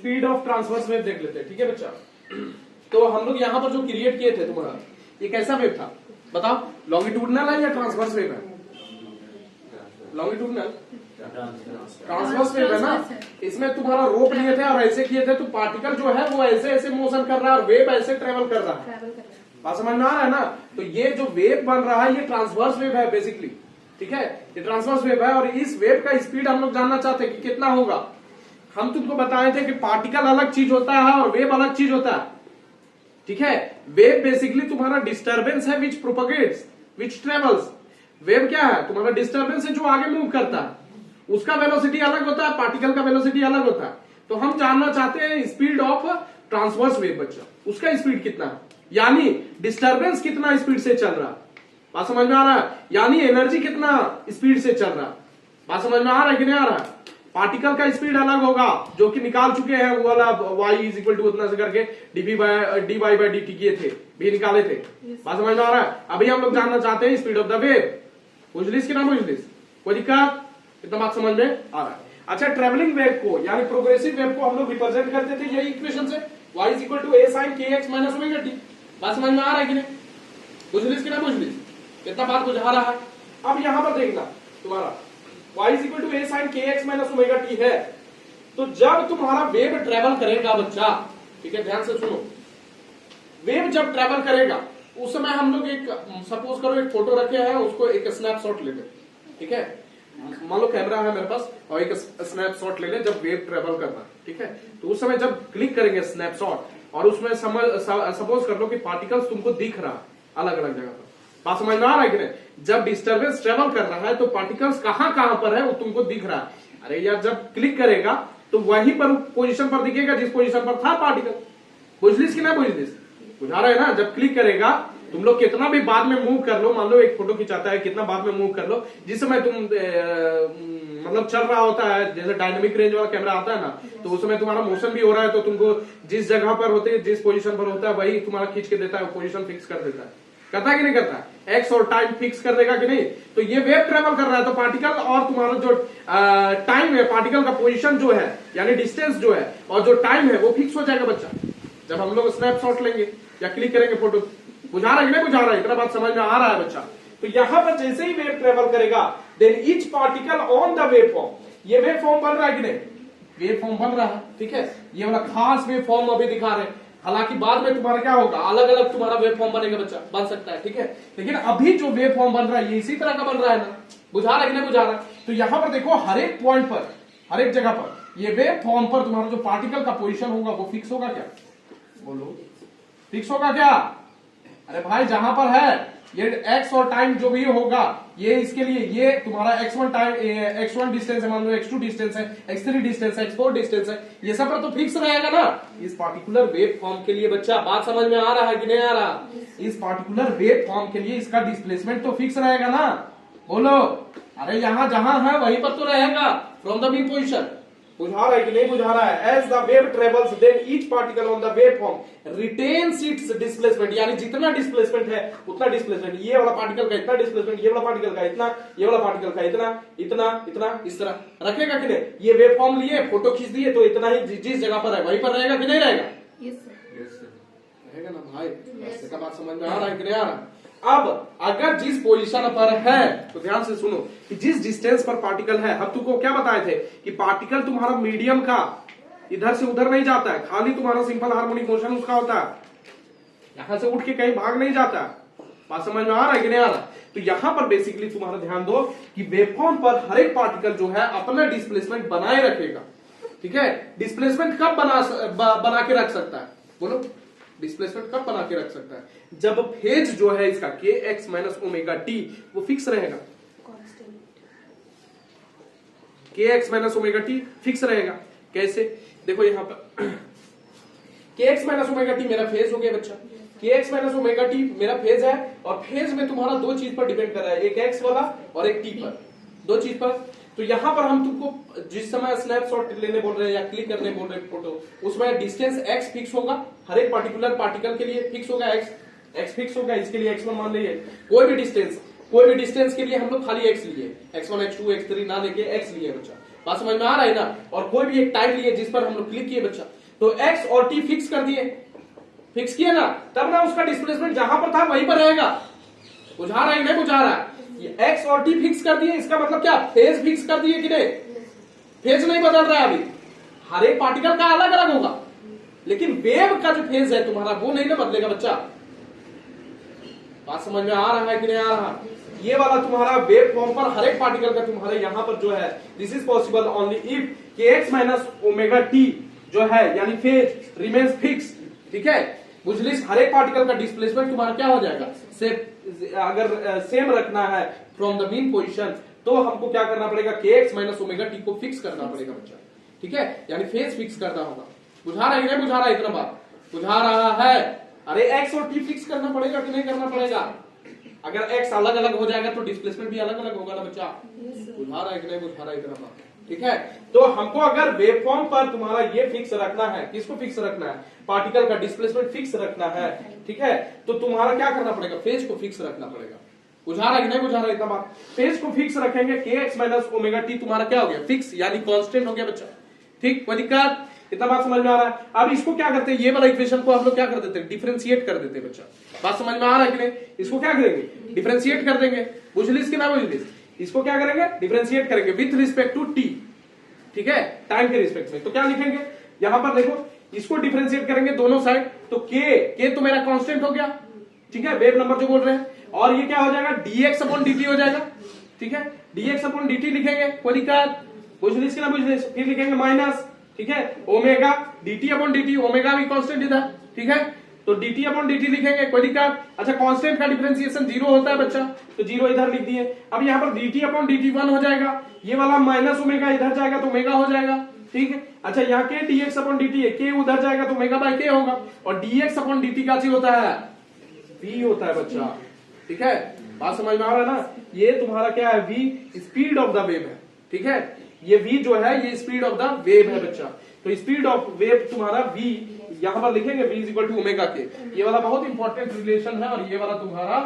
Speed of transverse wave देख लेते हैं, ठीक है बच्चा। तो हम लोग यहाँ पर जो क्रिएट किए थे तुम्हारा, ये कैसा वेव था बताओ, लॉन्गिट्यूडनल है या ट्रांसवर्स वेव है? लॉन्गिट्यूडनल ट्रांसवर्स वेव है ना। इसमें तुम्हारा रोप लिए थे और ऐसे किए थे, तो पार्टिकल जो है वो ऐसे ऐसे मोशन कर रहा है और वेव ऐसे ट्रेवल कर रहा है। बात समझ में आ रहा है ना। तो ये जो वेव बन रहा है ये ट्रांसवर्स वेव है बेसिकली, ठीक है, ये ट्रांसवर्स वेव है। और इस वेव का स्पीड हम लोग जानना चाहते हैं कि कितना होगा। हम तुमको बताए थे कि पार्टिकल अलग चीज होता है और वेव अलग चीज होता है, ठीक है। वेव बेसिकली तुम्हारा डिस्टर्बेंस है विच प्रोपगेट्स विच ट्रेवल्स। वेव क्या है? तुम्हारा डिस्टर्बेंस है जो आगे मूव करता है, उसका वेलोसिटी अलग होता है, पार्टिकल का वेलोसिटी अलग होता है। तो हम जानना चाहते हैं स्पीड ऑफ ट्रांसवर्स वेव बच्चा, उसका स्पीड कितना है, यानी डिस्टर्बेंस कितना स्पीड से चल रहा है। बात समझ में आ रहा है? यानी एनर्जी कितना स्पीड से चल रहा है। बात समझ में आ रहा है कि नहीं आ रहा है? पार्टिकल का स्पीड अलग होगा जो कि निकाल चुके हैं, वो वाला y इज इक्वल टू उतना से करके dy बाई dt किए थे, भी निकाले थे। बात समझ में आ रहा है? अभी हम लोग जानना चाहते हैं स्पीड ऑफ द वेव। बुझलिस कि ना बुझलिस? कोई दिक्कत? इतना बात समझ में आ रहा है। अच्छा, ट्रेवलिंग वेव को यानी प्रोग्रेसिव वेव को हम लोग रिप्रेजेंट करते थे यही इक्वेशन से, y is equal to a sin kx minus omega t। बात समझ में आ रहा है कि नहीं? बुझलिस कि ना बुझलिस? इतना बात बुझा रहा है। अब यहां पर देखना तुम्हारा y is equal to a sin kx minus omega t है। तो जब तुम्हारा वेव ट्रेवल करेगा बच्चा, ठीक है, ध्यान से सुनो, वेव जब ट्रेवल करेगा उस समय हम लोग एक सपोज करो एक फोटो रखे हैं, उसको एक स्नैपशॉट ले ले, ठीक है। मान लो कैमरा है मेरे पास और एक स्नैपशॉट ले ले जब वेव ट्रेवल करना, ठीक है। तो उस समय जब क्लिक करेंगे स्नैपशॉट और उसमें सपोज कर लो कि पार्टिकल्स तुमको दिख रहा अलग अलग जगह पर। बात समझ में आ रहा है कि नहीं? जब डिस्टर्बेंस ट्रेवल कर रहा है तो पार्टिकल्स कहां कहां पर है वो तुमको दिख रहा है। अरे यार, जब क्लिक करेगा तो वहीं पर पोजीशन पर दिखेगा जिस पोजीशन पर था पार्टिकल। बुझलिस कि ना बुझलिस? बुझा रहा है ना। जब क्लिक करेगा तुम लोग कितना भी बाद में मूव कर लो, मान लो एक फोटो खिंचाता है, कितना बाद में मूव कर लो, जिस समय तुम मतलब चल रहा होता है, जैसे डायनेमिक रेंज वाला कैमरा आता है ना, तो उस समय तुम्हारा मोशन भी हो रहा है, तो तुमको जिस जगह पर होते है, जिस पोजीशन पर होता है वही तुम्हारा खींच के देता है, पोजीशन फिक्स कर देता है। करता है कि नहीं करता? एक्स और टाइम फिक्स कर देगा कि नहीं? तो ये वेव ट्रेवल कर रहा है तो पार्टिकल और तुम्हारा जो टाइम है, पार्टिकल का पोजीशन जो है यानी डिस्टेंस जो है और जो टाइम है वो फिक्स हो जाएगा बच्चा, जब हम लोग स्नैपशॉट लेंगे या क्लिक करेंगे फोटो। बुझा रहा है कि नहीं बुझा रहा है? इतना बात समझ में आ रहा है बच्चा? तो यहां पर जैसे ही वेव ट्रेवल करेगा then each particle on the wave form, ये वेव फॉर्म बन रहा है कि नहीं? वेव फॉर्म बन रहा है, ठीक है। ये वाला खास वेव फॉर्म अभी दिखा रहे हैं, हालांकि बाद में तुम्हारा क्या होगा, अलग अलग तुम्हारा वेव फॉर्म बनेगा बच्चा, बन सकता है, ठीक है। लेकिन अभी जो वेव फॉर्म बन रहा है ये इसी तरह का बन रहा है ना। बुझा रहा है कि नहीं बुझा रहा है? तो यहां पर देखो हर एक पॉइंट पर, हर एक जगह पर ये वेव फॉर्म पर तुम्हारा जो पार्टिकल का पोजीशन होगा वो फिक्स होगा क्या? बोलो, फिक्स होगा क्या? अरे भाई, जहां पर है ये x और टाइम जो भी होगा, ये इसके लिए ये तुम्हारा x1 टाइम, x1 डिस्टेंस है, मान लो x2 डिस्टेंस है, x3 डिस्टेंस है, x4 डिस्टेंस है, ये सब पर तो फिक्स रहेगा ना इस पार्टिकुलर वेव फॉर्म के लिए बच्चा। बात समझ में आ रहा है कि नहीं आ रहा? इस पार्टिकुलर वेव फॉर्म के लिए इसका डिस्प्लेसमेंट तो फिक्स रहेगा ना। बोलो, अरे यहां जहां है वहीं पर तो रहेगा फ्रॉम द बी पोजिशन। बुझा रहा है कि नहीं बुझा रहा है? As the wave travels then each particle on the wave form retains its displacement, यानी जितना डिस्प्लेसमेंट है उतना डिस्प्लेसमेंट, ये वाला पार्टिकल का इतना डिस्प्लेसमेंट, ये वाला पार्टिकल का इतना, ये वाला पार्टिकल का इतना इतना इतना, इस तरह रखेगा कि नहीं? ये वेव फॉर्म लिए फोटो खींच दिए तो इतना ही जिस जगह पर है वहीं पर रहेगा कि नहीं रहेगा? रहेगा ना भाई। इसका बात समझ में आ रहा है कि नहीं आ रहा? अब अगर जिस पोजीशन पर है तो ध्यान से सुनो कि जिस डिस्टेंस पर पार्टिकल है, हम तुमको क्या बताए थे कि पार्टिकल तुम्हारा मीडियम का इधर से उधर नहीं जाता है, खाली तुम्हारा सिंपल हार्मोनिक मोशन उसका होता है, यहां से उठ के कहीं भाग नहीं जाता। बात समझ में आ रहा है कि नहीं आ रहा? तो यहां पर बेसिकली तुम्हारा ध्यान दो कि वेवफॉर्म पर हर एक पार्टिकल जो है अपना डिस्प्लेसमेंट बनाए रखेगा, ठीक है। डिस्प्लेसमेंट कब बना के रख सकता है? बोलो, डिस्प्लेसमेंट कब बना के रख सकता है? जब फेज जो है इसका के एक्स माइनस ओमेगा टी वो फिक्स रहेगा, के x minus omega T fix रहेगा। कैसे? देखो यहां पर के एक्स माइनस ओमेगा टी मेरा फेज हो गया बच्चा, के एक्स माइनस ओमेगा टी मेरा फेज है, और फेज में तुम्हारा दो चीज पर डिपेंड कर रहा है, एक एक्स वाला और एक टी पर, दो चीज पर। तो यहां पर हम तुमको जिस समय स्नैपशॉट लेने बोल रहे हैं या क्लिक करने बोल रहे हैं फोटो, उसमें डिस्टेंस x फिक्स होगा, हर एक पर्टिकुलर पार्टिकल के लिए फिक्स होगा, x फिक्स होगा, इसके लिए x1 मान लीजिए। कोई भी डिस्टेंस के लिए हम लोग खाली x लिए, x1 x2 x3 ना लेके x लिए बच्चा। बात समझ में आ रहा है ना। और कोई भी एक टाइप लिए जिस पर हम लोग क्लिक किए बच्चा, तो x और t फिक्स कर दिए, फिक्स किए ना, तब ना उसका डिस्प्लेसमेंट जहां पर था वहीं पर रहेगा। बुझा रहा है नहीं बुझा रहा है? ये x और t फिक्स कर दिए, इसका मतलब क्या, फेज फिक्स कर दिए कि नहीं? फेज नहीं बदल रहा है अभी, हर एक पार्टिकल का अलग अलग होगा, लेकिन वेव का जो फेज है तुम्हारा वो नहीं ना बदलेगा बच्चा। बात समझ में आ रहा है कि नहीं आ रहा? ये वाला तुम्हारा वेव फॉर्म पर हर एक पार्टिकल का तुम्हारे यहां पर जो है, this is possible only if kx minus omega T जो है यानी फेज रिमेन्स फिक्स। ठीक है, बुझलिस हर एक पार्टिकल का डिस्प्लेसमेंट तुम्हारा क्या हो जाएगा, अगर सेम रखना है फ्रॉम द मीन पोजीशन, तो हमको क्या करना पड़ेगा, kx माइनस ओमेगा टी को फिक्स करना पड़ेगा बच्चा। ठीक है, यानी फेज फिक्स करना होगा। बुझा रहा है कि नहीं बुझा रहा है? इतना बात बुझा रहा है? अरे x और t फिक्स करना पड़ेगा कि नहीं करना पड़ेगा? अगर x अलग अलग हो जाएगा तो डिस्प्लेसमेंट भी अलग अलग होगा ना बच्चा। बुझा रहा है कि नहीं बुझा रहा है? इतना बात ठीक है। तो हमको अगर वेवफॉर्म पर तुम्हारा ये फिक्स रखना है, किसको फिक्स रखना है, पार्टिकल का डिस्प्लेसमेंट फिक्स रखना है। ठीक है, तो तुम्हारा क्या करना पड़ेगा, फेज को फिक्स रखना पड़ेगा। बुझा रहा है कि नहीं बुझा रहा है? इतना बात, फेज को फिक्स रखेंगे, kx माइनस ओमेगा टी तुम्हारा क्या हो गया, फिक्स यानी कांस्टेंट हो गया बच्चा। ठीक, कोई दिक्कत? इतना बात समझ में आ रहा है? अब इसको क्या करते हैं, ये वाला इक्वेशन को हम लोग क्या कर देते हैं, डिफरेंशिएट कर देते हैं बच्चा। बात समझ में आ रहा है कि नहीं? इसको क्या करेंगे, डिफरेंशिएट कर देंगे। बुझलिस कि ना बुझलिस? इसको क्या करेंगे, डिफरेंशिएट करेंगे विथ रिस्पेक्ट टू टी। ठीक है, टाइम के रिस्पेक्ट में। तो क्या लिखेंगे यहां पर देखो, इसको डिफरेंशिएट करेंगे दोनों साइड, तो के तो मेरा कांस्टेंट हो गया। ठीक है, वेव नंबर जो बोल रहे हैं, और ये क्या हो जाएगा, dx अपॉन dt हो जाएगा। ठीक है, dx अपॉन dt लिखेंगे, कोई दिक्कत? बुझलिस कि ना बुझलिस? फिर लिखेंगे माइनस, ठीक है, omega dt upon dt, omega भी कांस्टेंट इधर। ठीक है, तो dt अपॉन dt लिखेंगे, कोई दिक्कत? अच्छा, कांस्टेंट का डिफरेंशिएशन 0 होता है बच्चा, तो 0 इधर लिख दिए। अब यहाँ पर dt अपॉन dt 1 हो जाएगा, ये वाला माइनस ओमेगा इधर जाएगा तो ओमेगा हो जाएगा। ठीक है, अच्छा यहाँ के dx अपॉन dt है, के उधर जाएगा तो ओमेगा बाय के होगा, और dx अपॉन dt क्या चीज होता है, v होता है बच्चा। ठीक है, बात समझ में आ रहा है ना? ये तुम्हारा क्या है, v speed of the wave है। ठीक है, ये v जो है ये स्पीड ऑफ द वेव है बच्चा। तो स्पीड ऑफ वेव तुम्हारा v यहां पर लिखेंगे v is equal to omega K. ये वाला बहुत इंपॉर्टेंट रिलेशन है, और ये वाला तुम्हारा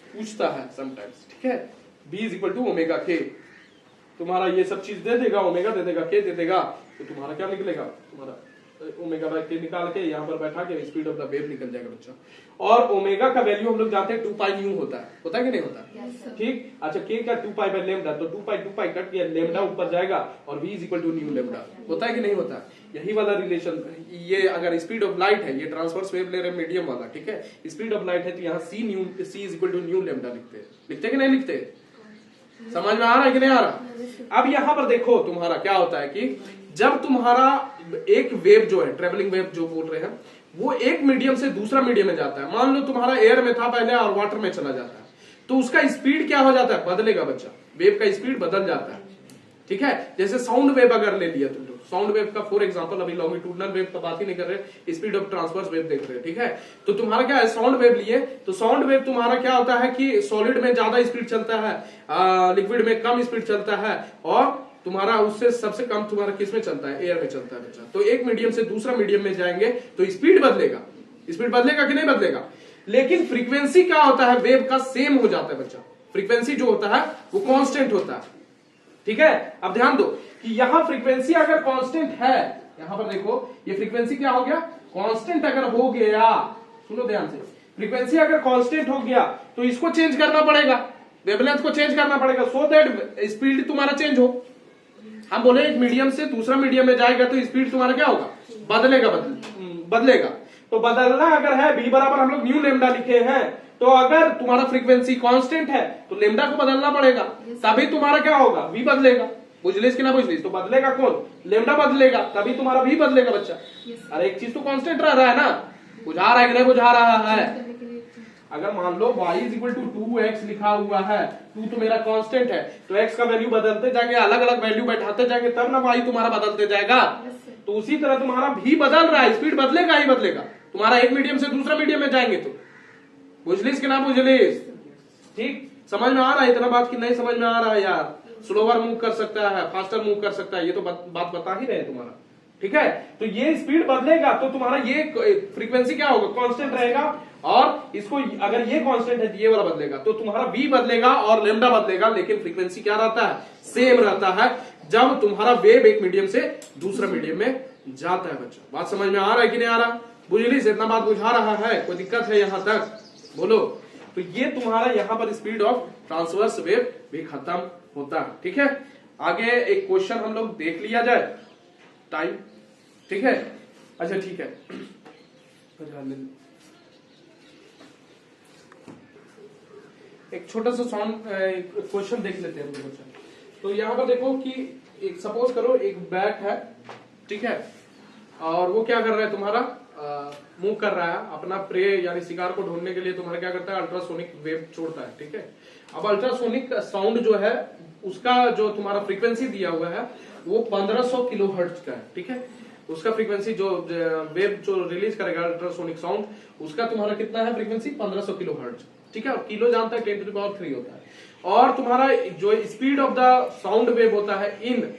पूछता है समटाइम्स। ठीक है, v is equal to omega K, तुम्हारा ये सब चीज दे देगा, ओमेगा दे देगा, के दे देगा, तो तुम्हारा क्या निकलेगा, तुम्हारा ओमेगा बाय के निकाल के यहाँ पर बैठा के स्पीड ऑफ द वेव निकल जाएगा बच्चा। और ओमेगा का वैल्यू हम लोग जानते हैं 2 पाई न्यू होता है कि नहीं होता? ठीक, अच्छा के का 2 पाई बाय लेमडा, तो 2 पाई कट गया, लेमडा ऊपर जाएगा, और v is equal to nu lambda होता है कि नहीं होता? यही वाला रिलेशन, ये अगर स्पीड ऑफ लाइट है, ये ट्रांसवर्स वेव ले रहे मीडियम वाला। ठीक है, स्पीड ऑफ लाइट है तो यहाँ c is equal to nu lambda लिखते कि नहीं लिखते? समझ में आ रहा है कि नहीं आ रहा? अब यहां पर देखो तुम्हारा क्या होता है कि जब तुम्हारा एक वेव जो है, ट्रेवलिंग वेव जो बोल रहे हैं, वो एक मीडियम से दूसरा मीडियम में जाता है। मान लो तुम्हारा एयर में था पहले और वाटर में चला जाता है, तो उसका स्पीड क्या हो जाता है, बदलेगा बच्चा, वेव का स्पीड बदल जाता है। ठीक है, जैसे साउंड वेव अगर ले लिया तुम लोग, साउंड वेव का फॉर एग्जांपल, अभी लॉन्गिट्यूडनल वेव का बात ही नहीं कर रहे, स्पीड ऑफ ट्रांसवर्स वेव देख रहे हैं। ठीक है, तो तुम्हारा क्या है, साउंड वेव लिए, तो साउंड वेव तुम्हारा क्या होता है कि सॉलिड में ज्यादा स्पीड चलता है, लिक्विड में कम स्पीड चलता है, और तुम्हारा उससे सबसे कम तुम्हारा किस में चलता है, एयर में चलता है बच्चा। तो एक मीडियम से दूसरा मीडियम में जाएंगे तो स्पीड बदलेगा, स्पीड बदलेगा कि नहीं बदलेगा? लेकिन फ्रीक्वेंसी क्या होता है, वेव का सेम हो जाता है बच्चा, फ्रीक्वेंसी जो होता है वो कांस्टेंट होता है। ठीक है, अब ध्यान दो कि यहां फ्रीक्वेंसी अगर कांस्टेंट है, यहां पर देखो ये फ्रीक्वेंसी क्या हो गया, कांस्टेंट अगर हो गया, सुनो ध्यान से, फ्रीक्वेंसी अगर कांस्टेंट हो गया तो इसको चेंज करना पड़ेगा, वेवलेंथ को चेंज करना पड़ेगा, सो दैट स्पीड तुम्हारा चेंज हो। हम बोले एक मीडियम से दूसरा मीडियम में जाएगा तो स्पीड तुम्हारा क्या होगा, बदलेगा। तो बदलना अगर है v बराबर हम लोग न्यू लेमडा लिखे हैं, तो अगर तुम्हारा फ्रीक्वेंसी कांस्टेंट है तो लेमडा को बदलना पड़ेगा, तभी तुम्हारा क्या होगा, v बदलेगा। बुझलिस कि ना बुझलिस? तो बदलेगा कौन, लेमडा बदलेगा, तभी तुम्हारा v बदलेगा बच्चा। अरे एक चीज तो कांस्टेंट रह रहा है ना, बुझा रहा है कि नहीं बुझा रहा है? अगर मान लो y is equal to 2x लिखा हुआ है, 2 तो मेरा कांस्टेंट है, तो x का वैल्यू बदलते जाएंगे, अलग अलग वैल्यू बैठाते जाएंगे, तब ना y तुम्हारा बदलते जाएगा। तो उसी तरह तुम्हारा भी बदल रहा है, स्पीड बदलेगा ही बदलेगा, तुम्हारा एक मीडियम से दूसरा मीडियम में जाएंगे तो। बुझलिस कि ना बुझलिस? ठीक, समझ में आ रहा है इतना बात की नहीं समझ में आ रहा है यार? स्लोवर मूव कर सकता है, फास्टर मूव कर सकता है, ये तो बात बता ही रहे तुम्हारा। ठीक है, तो ये स्पीड बदलेगा तो तुम्हारा ये फ्रीक्वेंसी क्या होगा, कांस्टेंट रहेगा, और इसको अगर ये कांस्टेंट है तो ये वाला बदलेगा, तो तुम्हारा v बदलेगा और लेमडा बदलेगा, लेकिन फ्रीक्वेंसी क्या रहता है, सेम रहता है। जब तुम्हारा वेव एक मीडियम से दूसरे मीडियम में जाता है बच्चा। बात समझ में आ रहा है कि नहीं आ रहा? बुझली से इतना बात बुझा रहा है? कोई दिक्कत है यहां तक? बोलो। तो ये तुम्हारा यहां पर स्पीड ऑफ ट्रांसवर्स वेव भी खत्म होता है। ठीक है, आगे एक क्वेश्चन हम लोग देख लिया जाए, टाइम। ठीक है, अच्छा ठीक है, एक छोटा सा सॉन्ग क्वेश्चन देख लेते हैं बच्चा। तो यहाँ पर देखो कि एक सपोज करो एक बैट है, ठीक है, और वो क्या कर रहा है तुम्हारा मूव कर रहा है अपना प्रे यानी शिकार को ढूंढने के लिए। तुम्हारा क्या करता है, अल्ट्रासोनिक वेव छोड़ता है। ठीक है, अब अल्ट्रासोनिक साउंड जो है उसका जो तुम्हारा फ्रीक्वेंसी दिया हुआ है वो 1500 किलोहर्ट्ज का है। ठीक है, उसका फ्रीक्वेंसी जो वेव जो रिलीज करेगा अल्ट्रासोनिक साउंड उसका तुम्हारा कितना है फ्रीक्वेंसी, 1500 किलोहर्ट्ज। ठीक है, और किलो जानता है 10⁻³ होता है। और तुम्हारा जो speed of the sound wave होता है इन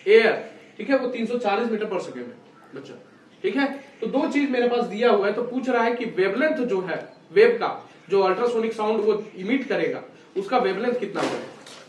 एयर, ठीक है, वो 340 मीटर पर सेकेंड है बच्चा। ठीक है, तो दो चीज मेरे पास दिया हुआ है, तो पूछ रहा है कि वेवलेंथ जो है वेव का, जो अल्ट्रासोनिक साउंड वो इमिट करेगा उसका वेवलेंथ कितना है।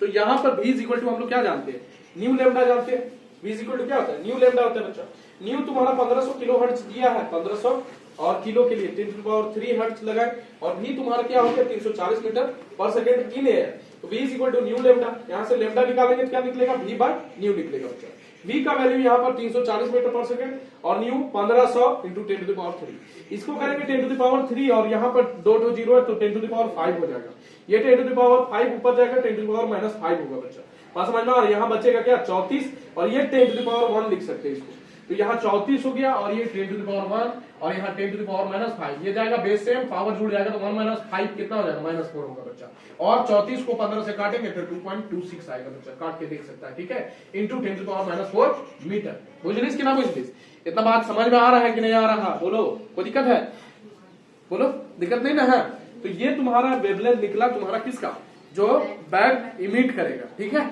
तो यहां पर v इक्वल टू हम लोग क्या जानते हैं, न्यू लेमडा जानते हैं। v इक्वल टू क्या होता है, न्यू लेमडा होता है बच्चा। न्यू तुम्हारा 1500 किलोहर्ट्ज दिया है, 1500 और किलो के लिए 10⁻³ हर्ट्ज लगाए, और v तुम्हारा क्या हो गया 340 मीटर पर सेकेंड इन एयर। तो v equal to nu lambda, यहां से लेमडा निकालेंगे तो क्या निकलेगा, v बाय न्यू निकलेगा बच्चा। v का वैल्यू यहाँ पर 340 मीटर पर सेकेंड और न्यू 1500 इंटू 10⁻³। इसको करेंगे 10⁻³ और यहाँ पर 2 जीरो है तो 10⁵ हो जाएगा। ये 10⁵ ऊपर जाएगा, 10⁻⁻5 होगा बच्चा। बात समझ में आ रहा है? यहाँ बचेगा क्या 34 और ये 10⁻1 लिख सकते हैं इसको। तो यहाँ 34 हो गया और ये 10⁻1 और यहाँ 10⁻⁻5 ये जाएगा बेस सेम, पावर जुड़ जाएगा तो 1 - 5 कितना हो जाएगा, -4 होगा बच्चा। और 34 को 15 से काटेंगे तो 2.26 आएगा बच्चा, काट के देख सकता है। ठीक है, इंटू 10⁻⁻4 मीटर। बुझलिस कि ना बुझलिस? इतना बात समझ में आ रहा है कि नहीं आ रहा? बोलो, कोई दिक्कत है? बोलो, दिक्कत नहीं ना है? तो ये तुम्हारा वेवलेंथ निकला तुम्हारा किसका, जो बैग इमिट करेगा। ठीक है,